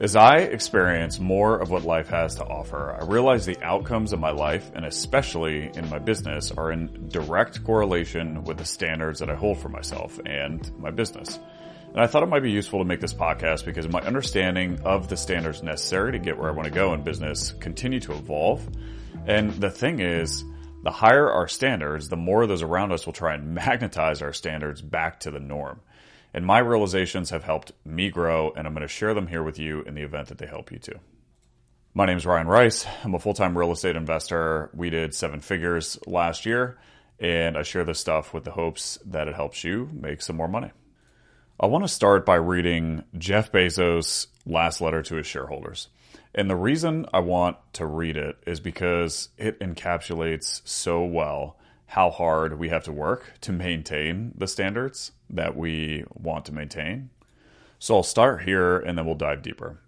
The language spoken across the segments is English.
As I experience more of what life has to offer, I realize the outcomes of my life, and especially in my business, are in direct correlation with the standards that I hold for myself and my business. And I thought it might be useful to make this podcast because my understanding of the standards necessary to get where I want to go in business continue to evolve. And the thing is, the higher our standards, the more those around us will try and magnetize our standards back to the norm. And my realizations have helped me grow, and I'm going to share them here with you in the event that they help you too. My name is Ryan Rice. I'm a full-time real estate investor. We did 7 figures last year, and I share this stuff with the hopes that it helps you make some more money. I want to start by reading Jeff Bezos' last letter to his shareholders. And the reason I want to read it is because it encapsulates so well how hard we have to work to maintain the standards that we want to maintain. So I'll start here and then we'll dive deeper.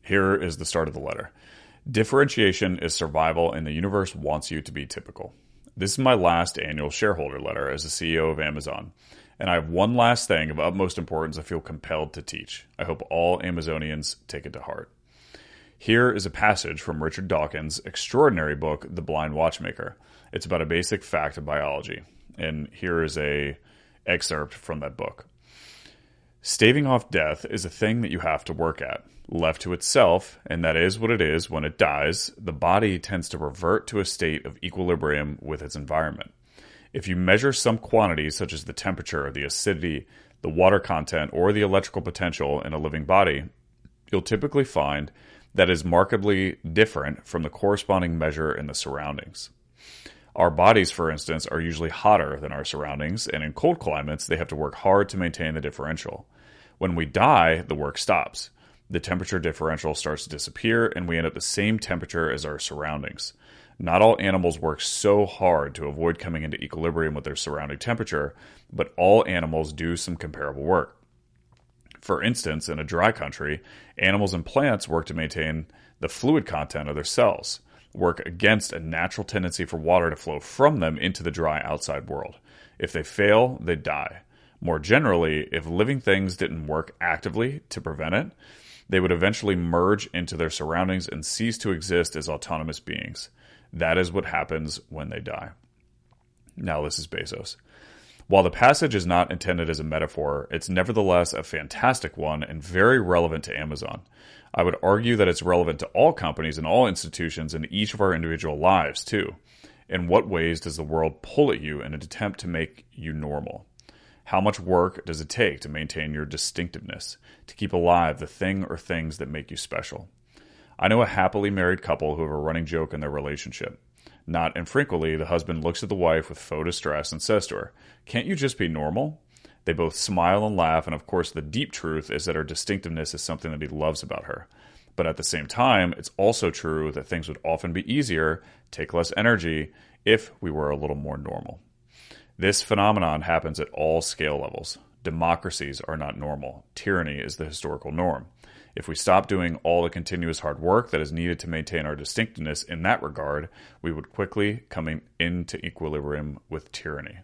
Here is the start of the letter. Differentiation is survival and the universe wants you to be typical. This is my last annual shareholder letter as the CEO of Amazon. And I have one last thing of utmost importance I feel compelled to teach. I hope all Amazonians take it to heart. Here is a passage from Richard Dawkins' extraordinary book, The Blind Watchmaker. It's about a basic fact of biology. And here is a excerpt from that book. Staving off death is a thing that you have to work at. Left to itself, and that is what it is when it dies, the body tends to revert to a state of equilibrium with its environment. If you measure some quantities such as the temperature, the acidity, the water content, or the electrical potential in a living body, you'll typically find that is markedly different from the corresponding measure in the surroundings. Our bodies, for instance, are usually hotter than our surroundings, and in cold climates, they have to work hard to maintain the differential. When we die, the work stops. The temperature differential starts to disappear, and we end up the same temperature as our surroundings. Not all animals work so hard to avoid coming into equilibrium with their surrounding temperature, but all animals do some comparable work. For instance, in a dry country, animals and plants work to maintain the fluid content of their cells, work against a natural tendency for water to flow from them into the dry outside world. If they fail, they die. More generally, if living things didn't work actively to prevent it, they would eventually merge into their surroundings and cease to exist as autonomous beings. That is what happens when they die. Now, this is Bezos. While the passage is not intended as a metaphor, it's nevertheless a fantastic one and very relevant to Amazon. I would argue that it's relevant to all companies and all institutions in each of our individual lives, too. In what ways does the world pull at you in an attempt to make you normal? How much work does it take to maintain your distinctiveness, to keep alive the thing or things that make you special? I know a happily married couple who have a running joke in their relationship. Not infrequently, the husband looks at the wife with faux distress and says to her, "Can't you just be normal?" They both smile and laugh, and of course the deep truth is that her distinctiveness is something that he loves about her. But at the same time, it's also true that things would often be easier, take less energy, if we were a little more normal. This phenomenon happens at all scale levels. Democracies are not normal. Tyranny is the historical norm. If we stop doing all the continuous hard work that is needed to maintain our distinctiveness in that regard, we would quickly come into equilibrium with tyranny.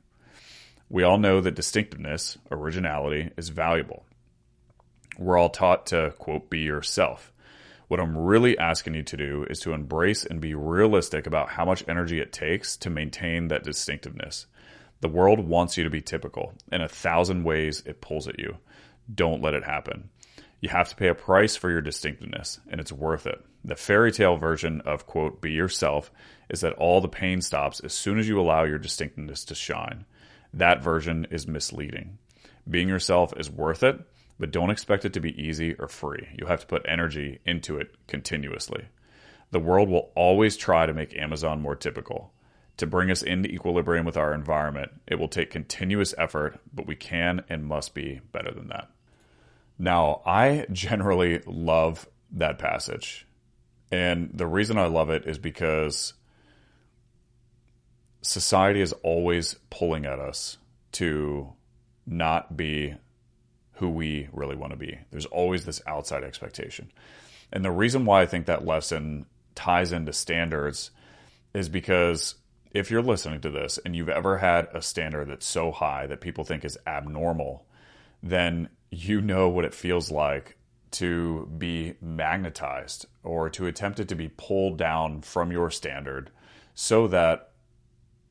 We all know that distinctiveness, originality, is valuable. We're all taught to, quote, be yourself. What I'm really asking you to do is to embrace and be realistic about how much energy it takes to maintain that distinctiveness. The world wants you to be typical. In 1,000 ways, it pulls at you. Don't let it happen. You have to pay a price for your distinctiveness, and it's worth it. The fairy tale version of, quote, be yourself is that all the pain stops as soon as you allow your distinctiveness to shine. That version is misleading. Being yourself is worth it, but don't expect it to be easy or free. You have to put energy into it continuously. The world will always try to make Amazon more typical. To bring us into equilibrium with our environment, it will take continuous effort, but we can and must be better than that. Now, I generally love that passage. And the reason I love it is because society is always pulling at us to not be who we really want to be. There's always this outside expectation. And the reason why I think that lesson ties into standards is because if you're listening to this and you've ever had a standard that's so high that people think is abnormal, then you know what it feels like to be magnetized or to attempt it to be pulled down from your standard so that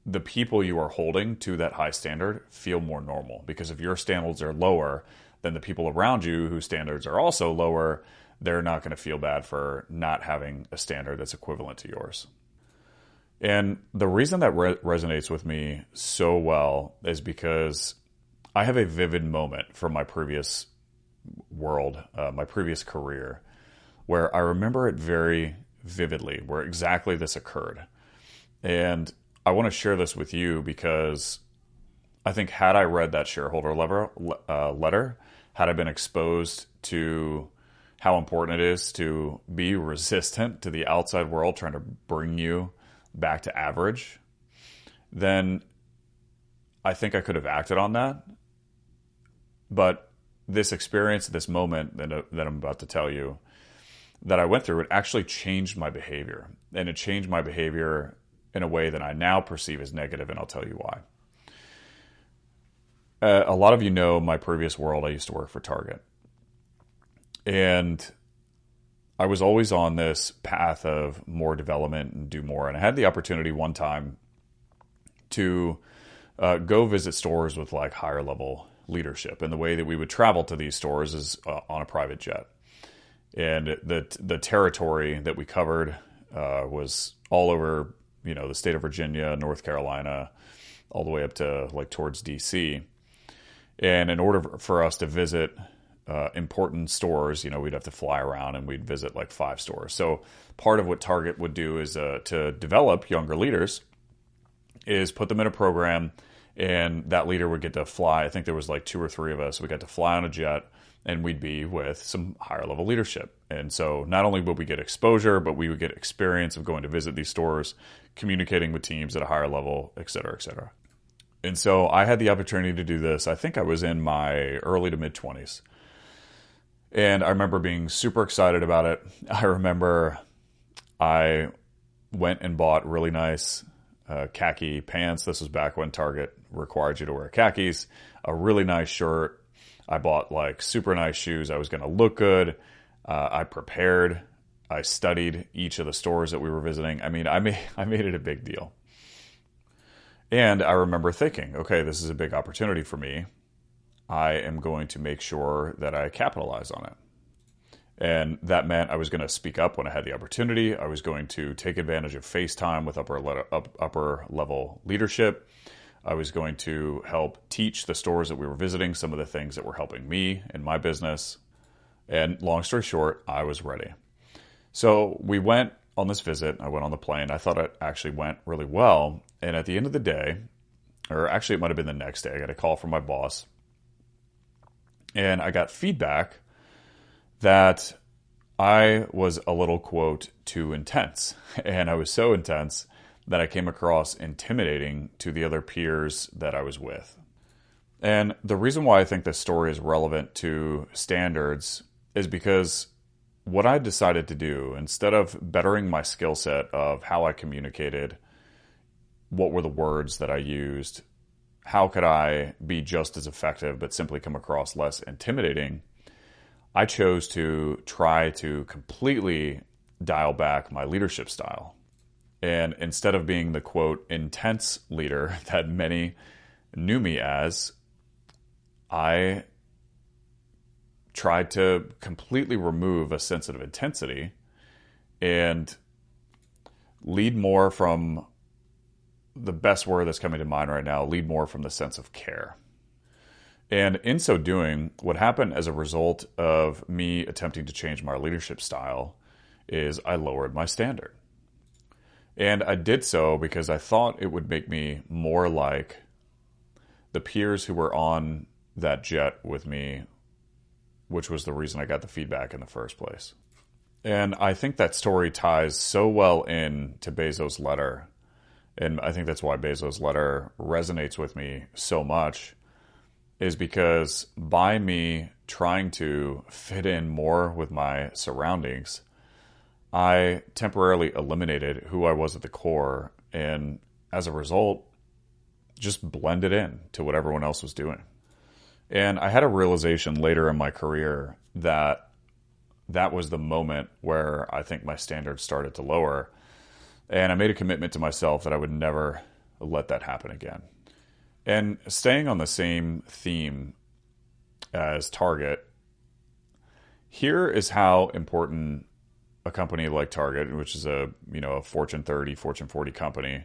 the people you are holding to that high standard feel more normal. Because if your standards are lower, then the people around you whose standards are also lower, they're not going to feel bad for not having a standard that's equivalent to yours. And the reason that resonates with me so well is because I have a vivid moment from my previous world, my previous career, where I remember it very vividly, where exactly this occurred. And I want to share this with you because I think had I read that shareholder letter, had I been exposed to how important it is to be resistant to the outside world trying to bring you back to average, then I think I could have acted on that. But this experience, this moment that I'm about to tell you that I went through, it actually changed my behavior. And it changed my behavior in a way that I now perceive as negative, and I'll tell you why. A lot of you know my previous world, I used to work for Target. And I was always on this path of more development and do more. And I had the opportunity one time to go visit stores with like higher level leadership. And the way that we would travel to these stores is on a private jet. And the territory that we covered was all over, the state of Virginia, North Carolina, all the way up to like towards DC. And in order for us to visit important stores, we'd have to fly around and we'd visit like 5 stores. So part of what Target would do is to develop younger leaders is put them in a program, and that leader would get to fly. I think there was like 2 or 3 of us. We got to fly on a jet, and we'd be with some higher level leadership. And so not only would we get exposure, but we would get experience of going to visit these stores, communicating with teams at a higher level, et cetera, et cetera. And so I had the opportunity to do this. I think I was in my early to mid 20s. And I remember being super excited about it. I remember I went and bought really nice khaki pants. This was back when Target required you to wear khakis. A really nice shirt. I bought like super nice shoes. I was going to look good. I prepared. I studied each of the stores that we were visiting. I mean, I made it a big deal. And I remember thinking, okay, this is a big opportunity for me. I am going to make sure that I capitalize on it. And that meant I was going to speak up when I had the opportunity. I was going to take advantage of FaceTime with upper level leadership. I was going to help teach the stores that we were visiting some of the things that were helping me in my business. And long story short, I was ready. So we went on this visit. I went on the plane. I thought it actually went really well. And at the end of the day, or actually it might have been the next day, I got a call from my boss. And I got feedback that I was a little, quote, too intense. And I was so intense that I came across intimidating to the other peers that I was with. And the reason why I think this story is relevant to standards is because what I decided to do, instead of bettering my skill set of how I communicated, what were the words that I used, how could I be just as effective but simply come across less intimidating, I chose to try to completely dial back my leadership style. And instead of being the, quote, intense leader that many knew me as, I tried to completely remove a sense of intensity and lead more from the best word that's coming to mind right now, lead more from the sense of care. And in so doing, what happened as a result of me attempting to change my leadership style is I lowered my standard. And I did so because I thought it would make me more like the peers who were on that jet with me, which was the reason I got the feedback in the first place. And I think that story ties so well in to Bezos' letter. And I think that's why Bezos' letter resonates with me so much, is because by me trying to fit in more with my surroundings, I temporarily eliminated who I was at the core, and as a result, just blended in to what everyone else was doing. And I had a realization later in my career that that was the moment where I think my standards started to lower. And I made a commitment to myself that I would never let that happen again. And staying on the same theme as Target, here is how important a company like Target, which is a Fortune 30, Fortune 40 company,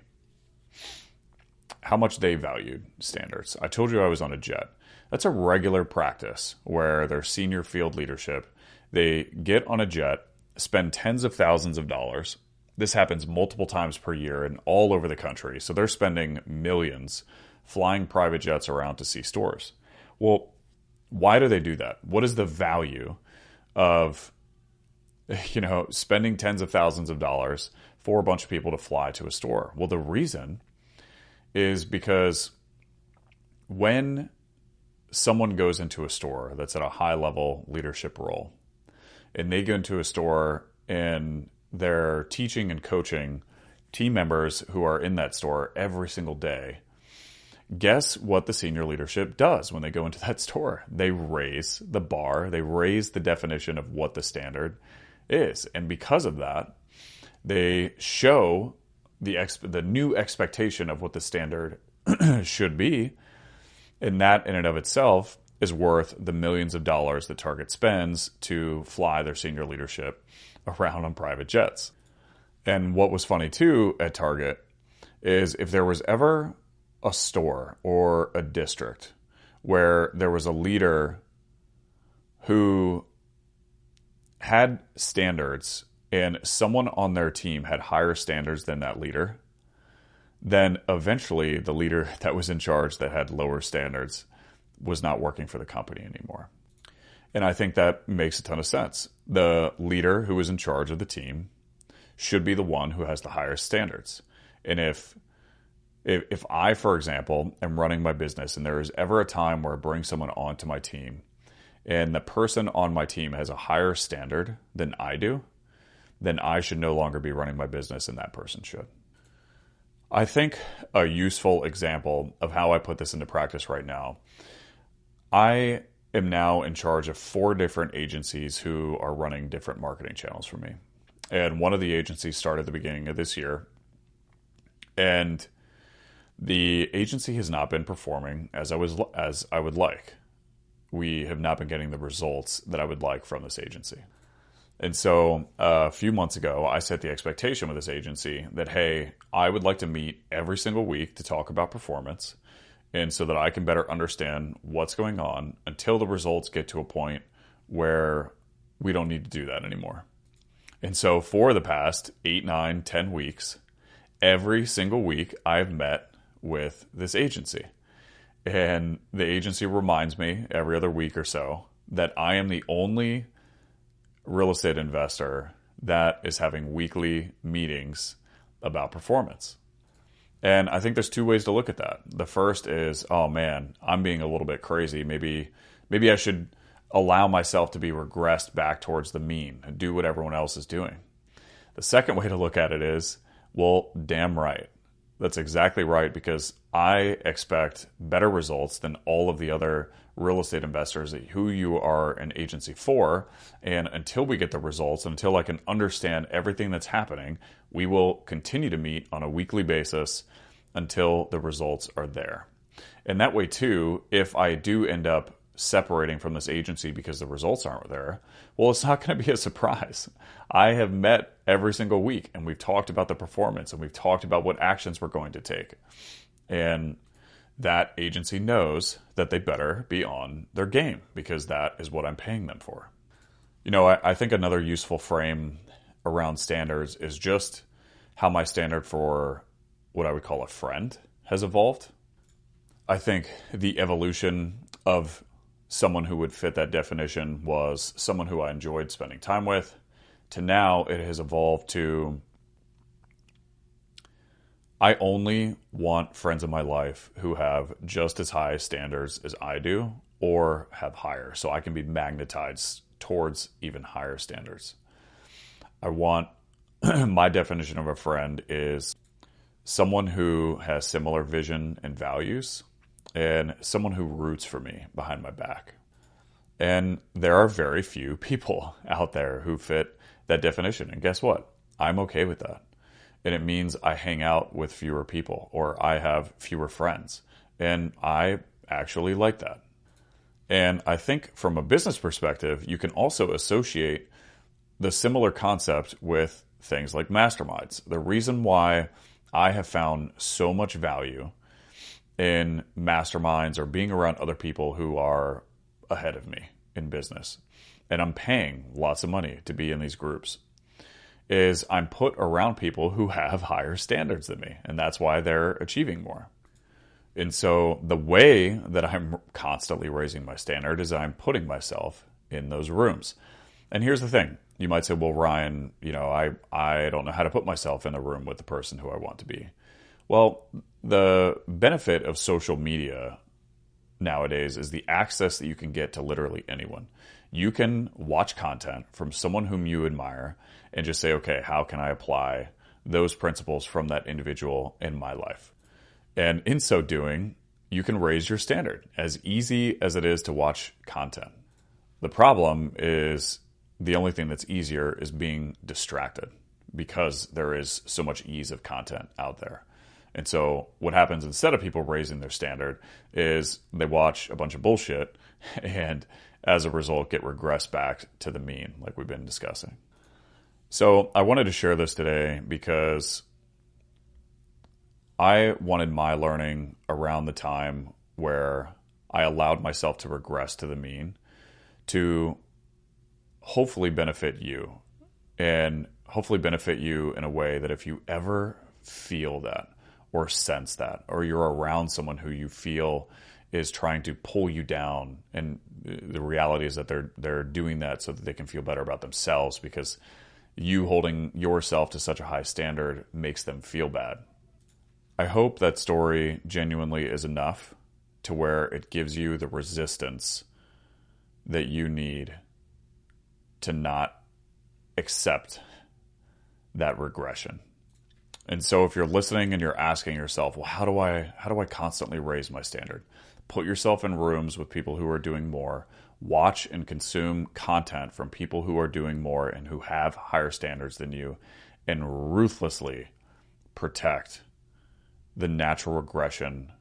how much they valued standards. I told you I was on a jet. That's a regular practice where their senior field leadership, they get on a jet, spend tens of thousands of dollars. This happens multiple times per year and all over the country. So they're spending millions flying private jets around to see stores. Well, why do they do that? What is the value of spending tens of thousands of dollars for a bunch of people to fly to a store? Well, the reason is because when someone goes into a store that's at a high level leadership role and they go into a store and they're teaching and coaching team members who are in that store every single day, guess what the senior leadership does when they go into that store? They raise the bar, they raise the definition of what the standard is. And because of that, they show the new expectation of what the standard should be. And that in and of itself is worth the millions of dollars that Target spends to fly their senior leadership around on private jets. And what was funny too at Target is if there was ever a store or a district where there was a leader who had standards and someone on their team had higher standards than that leader, then eventually the leader that was in charge that had lower standards was not working for the company anymore. And I think that makes a ton of sense. The leader who is in charge of the team should be the one who has the higher standards. And if I, for example, am running my business and there is ever a time where I bring someone onto my team and the person on my team has a higher standard than I do, then I should no longer be running my business and that person should. I think a useful example of how I put this into practice right now, I am now in charge of 4 different agencies who are running different marketing channels for me. And one of the agencies started at the beginning of this year. And the agency has not been performing as I would like. We have not been getting the results that I would like from this agency. And so a few months ago, I set the expectation with this agency that, hey, I would like to meet every single week to talk about performance, and so that I can better understand what's going on until the results get to a point where we don't need to do that anymore. And so for the past 8, 9, 10 weeks, every single week I've met with this agency. And the agency reminds me every other week or so that I am the only real estate investor that is having weekly meetings about performance. And I think there's 2 ways to look at that. The first is, oh man, I'm being a little bit crazy. Maybe I should allow myself to be regressed back towards the mean and do what everyone else is doing. The second way to look at it is, well, damn right. That's exactly right, because I expect better results than all of the other real estate investors who you are an agency for. And until we get the results, until I can understand everything that's happening, we will continue to meet on a weekly basis until the results are there. And that way too, if I do end up separating from this agency because the results aren't there, well, it's not going to be a surprise. I have met every single week and we've talked about the performance and we've talked about what actions we're going to take. And that agency knows that they better be on their game because that is what I'm paying them for. You know, I think another useful frame around standards is just how my standard for what I would call a friend has evolved. I think the evolution of someone who would fit that definition was someone who I enjoyed spending time with, to now it has evolved to I only want friends in my life who have just as high standards as I do or have higher, so I can be magnetized towards even higher standards. I want my definition of a friend is someone who has similar vision and values and someone who roots for me behind my back. And there are very few people out there who fit that definition. And guess what? I'm okay with that. And it means I hang out with fewer people or I have fewer friends. And I actually like that. And I think from a business perspective, you can also associate the similar concept with things like masterminds. The reason why I have found so much value in masterminds or being around other people who are ahead of me in business, and I'm paying lots of money to be in these groups, is I'm put around people who have higher standards than me, and that's why they're achieving more. And so the way that I'm constantly raising my standard is I'm putting myself in those rooms. And here's the thing. You might say, well, Ryan, I don't know how to put myself in a room with the person who I want to be. Well, the benefit of social media nowadays is the access that you can get to literally anyone. You can watch content from someone whom you admire and just say, okay, how can I apply those principles from that individual in my life? And in so doing, you can raise your standard as easy as it is to watch content. The problem is the only thing that's easier is being distracted because there is so much ease of content out there. And so what happens instead of people raising their standard is they watch a bunch of bullshit and as a result get regressed back to the mean like we've been discussing. So I wanted to share this today because I wanted my learning around the time where I allowed myself to regress to the mean to hopefully benefit you, and hopefully benefit you in a way that if you ever feel that or sense that, or you're around someone who you feel is trying to pull you down, and the reality is that they're doing that so that they can feel better about themselves because you holding yourself to such a high standard makes them feel bad. I hope that story genuinely is enough to where it gives you the resistance that you need to not accept that regression. And so if you're listening and you're asking yourself, well, how do I constantly raise my standard? Put yourself in rooms with people who are doing more. Watch and consume content from people who are doing more and who have higher standards than you, and ruthlessly protect the natural regression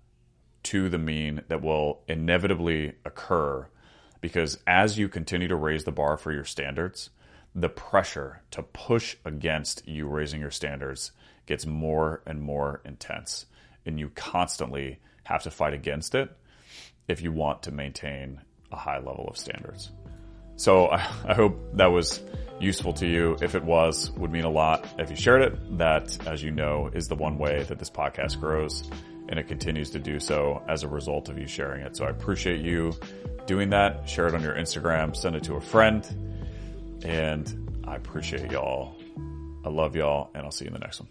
to the mean that will inevitably occur, because as you continue to raise the bar for your standards, the pressure to push against you raising your standards gets more and more intense, and you constantly have to fight against it if you want to maintain a high level of standards. So I hope that was useful to you. If it was, would mean a lot if you shared it. That, as you know, is the one way that this podcast grows, and it continues to do so as a result of you sharing it. So I appreciate you doing that. Share it on your Instagram, send it to a friend, and I appreciate y'all. I love y'all, and I'll see you in the next one.